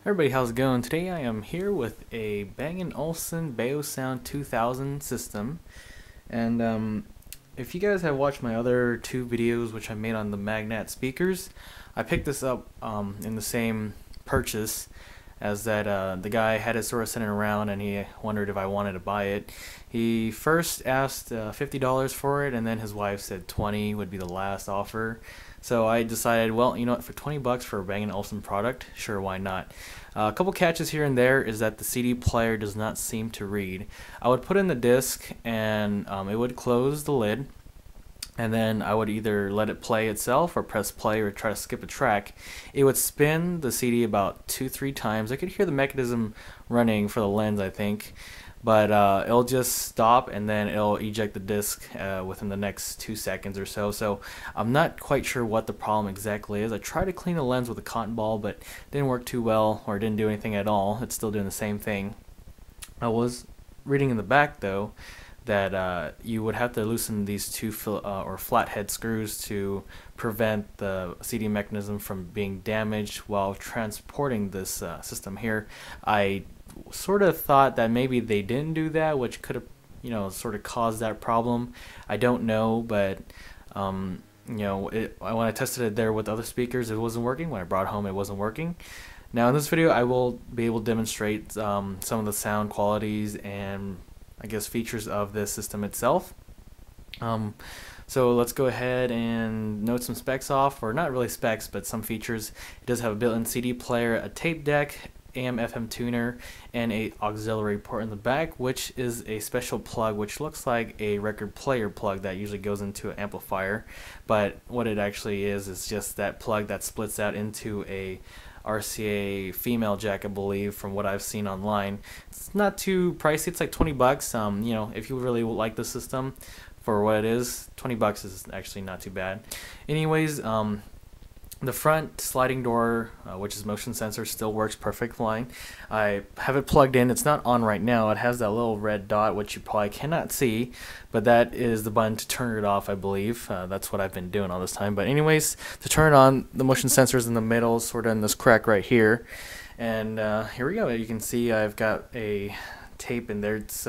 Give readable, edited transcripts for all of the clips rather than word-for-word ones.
Everybody, how's it going? Today I am here with a Bang & Olufsen Beosound 2000 system, and if you guys have watched my other two videos which I made on the Magnat speakers, I picked this up in the same purchase as that the guy had it sort of sitting around and he wondered if I wanted to buy it. He first asked $50 for it, and then his wife said 20 would be the last offer. So I decided, well, you know what, for 20 bucks for a Bang & Olufsen product, sure, why not? A couple catches here and there is that the CD player does not seem to read. I would put in the disc and it would close the lid, and then I would either let it play itself or press play or try to skip a track. It would spin the CD about 2-3 times. I could hear the mechanism running for the lens, I think, but it'll just stop and then it'll eject the disc within the next 2 seconds or so. So I'm not quite sure what the problem exactly is. I tried to clean the lens with a cotton ball, but it didn't work too well, or didn't do anything at all. It's still doing the same thing. I was reading in the back though that you would have to loosen these two or flathead screws to prevent the CD mechanism from being damaged while transporting this system here. I sort of thought that maybe they didn't do that, which could have, you know, sort of caused that problem. I don't know, but you know, when I tested it there with other speakers, it wasn't working. When I brought it home, it wasn't working. Now in this video, I will be able to demonstrate some of the sound qualities and I guess features of this system itself. So let's go ahead and note some specs off, or not really specs, but some features. It does have a built-in CD player, a tape deck, AM/FM tuner, and a auxiliary port in the back, which is a special plug which looks like a record player plug that usually goes into an amplifier, but what it actually is just that plug that splits out into a RCA female jack, I believe, from what I've seen online. It's not too pricey. It's like 20 bucks. You know, if you really like the system for what it is, 20 bucks is actually not too bad. Anyways, the front sliding door, which is motion sensor, still works perfect fine. I have it plugged in. It's not on right now. It has that little red dot, which you probably cannot see, but that is the button to turn it off, I believe. That's what I've been doing all this time. But anyways, to turn it on, the motion sensor is in the middle, sort of in this crack right here. And here we go. You can see I've got a tape in there. It's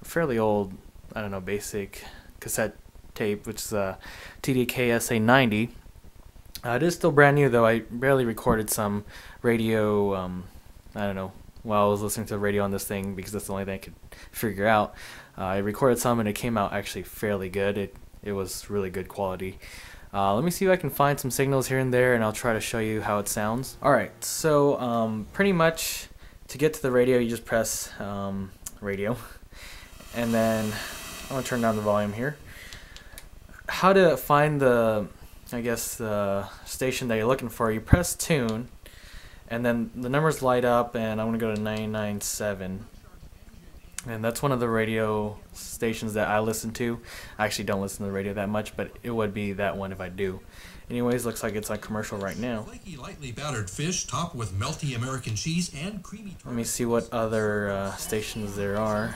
fairly old, I don't know, basic cassette tape, which is a TDK SA90. It is still brand new though. I barely recorded some radio, I don't know, while I was listening to the radio on this thing, because that's the only thing I could figure out. I recorded some and it came out actually fairly good. It was really good quality. Let me see if I can find some signals here and there, and I'll try to show you how it sounds. Alright, so pretty much to get to the radio, you just press radio, and then I'm going to turn down the volume here. How to find the, I guess, the station that you're looking for, you press tune, and then the numbers light up, and I'm going to go to 99.7, and that's one of the radio stations that I listen to. I actually don't listen to the radio that much, but it would be that one if I do. Anyways, looks like it's on commercial right now. Flaky, lightly battered fish topped with melty American cheese and creamy. Let me see what other stations there are.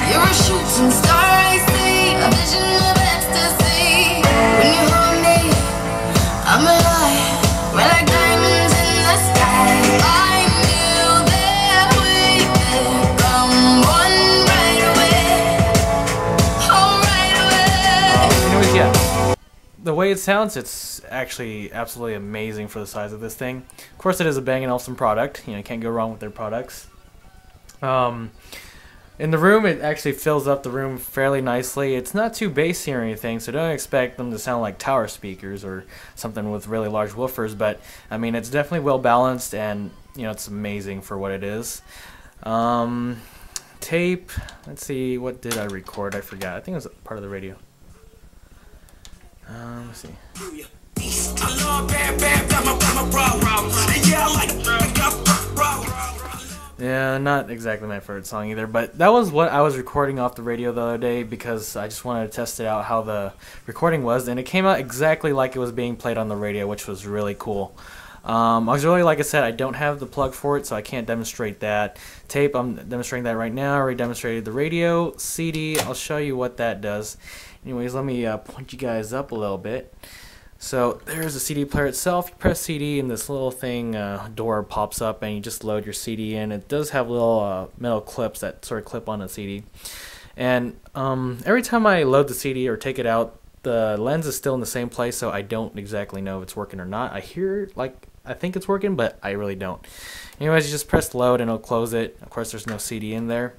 You're a shooting star, I see, a vision of ecstasy. When you hold me, I'm alive. We're like diamonds in the sky. I knew that we could come on right away. Oh, right away. Anyways, yeah. The way it sounds, it's actually absolutely amazing for the size of this thing. Of course, it is a Bang & Olufsen product. You know, you can't go wrong with their products. In the room, it actually fills up the room fairly nicely. It's not too bassy or anything, so don't expect them to sound like tower speakers or something with really large woofers, but I mean, it's definitely well balanced, and you know, it's amazing for what it is. Tape, let's see, what did I record? I forgot. I think it was part of the radio. Let's see. Yeah, not exactly my favorite song either, but that was what I was recording off the radio the other day because I just wanted to test it out how the recording was, and it came out exactly like it was being played on the radio, which was really cool. Auxiliary, like I said, I don't have the plug for it, so I can't demonstrate that. Tape, I'm demonstrating that right now. I already demonstrated the radio. CD, I'll show you what that does. anyways, let me point you guys up a little bit. So there's the CD player itself. You press CD and this little thing door pops up and you just load your CD in. It does have little metal clips that sort of clip on the CD. And every time I load the CD or take it out, the lens is still in the same place, so I don't exactly know if it's working or not. I hear, like, I think it's working, but I really don't. Anyways, you just press load and it'll close it. Of course, there's no CD in there.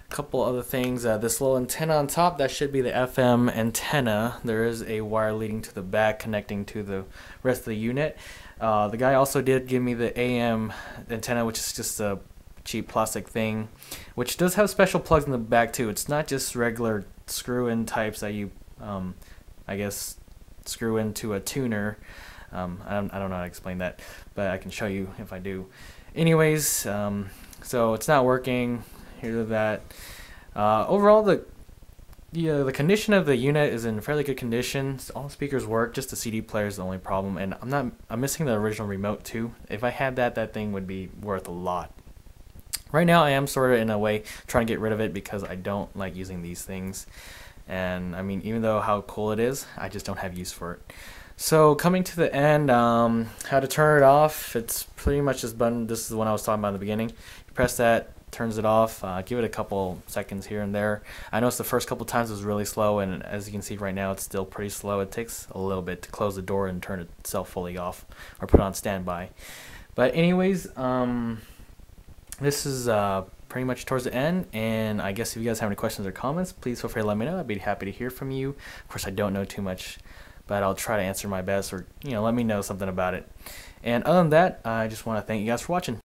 Couple other things. This little antenna on top, that should be the FM antenna. There is a wire leading to the back connecting to the rest of the unit. The guy also did give me the AM antenna, which is just a cheap plastic thing, which does have special plugs in the back too. It's not just regular screw-in types that you, I guess, screw into a tuner. I don't know how to explain that, but I can show you if I do. Anyways, so it's not working. Here's that. Overall, the condition of the unit is in fairly good condition. All the speakers work. Just the CD player is the only problem, and I'm missing the original remote too. If I had that, that thing would be worth a lot. Right now, I am sort of in a way trying to get rid of it because I don't like using these things. And I mean, even though how cool it is, I just don't have use for it. So coming to the end, how to turn it off. It's pretty much this button. This is the one I was talking about in the beginning. You press that, turns it off. Give it a couple seconds here and there. I noticed the first couple times it was really slow, and as you can see right now, it's still pretty slow. It takes a little bit to close the door and turn itself fully off or put it on standby. But anyways, this is pretty much towards the end, and I guess if you guys have any questions or comments, please feel free to let me know. I'd be happy to hear from you. Of course, I don't know too much, but I'll try to answer my best, or let me know something about it. And other than that, I just want to thank you guys for watching.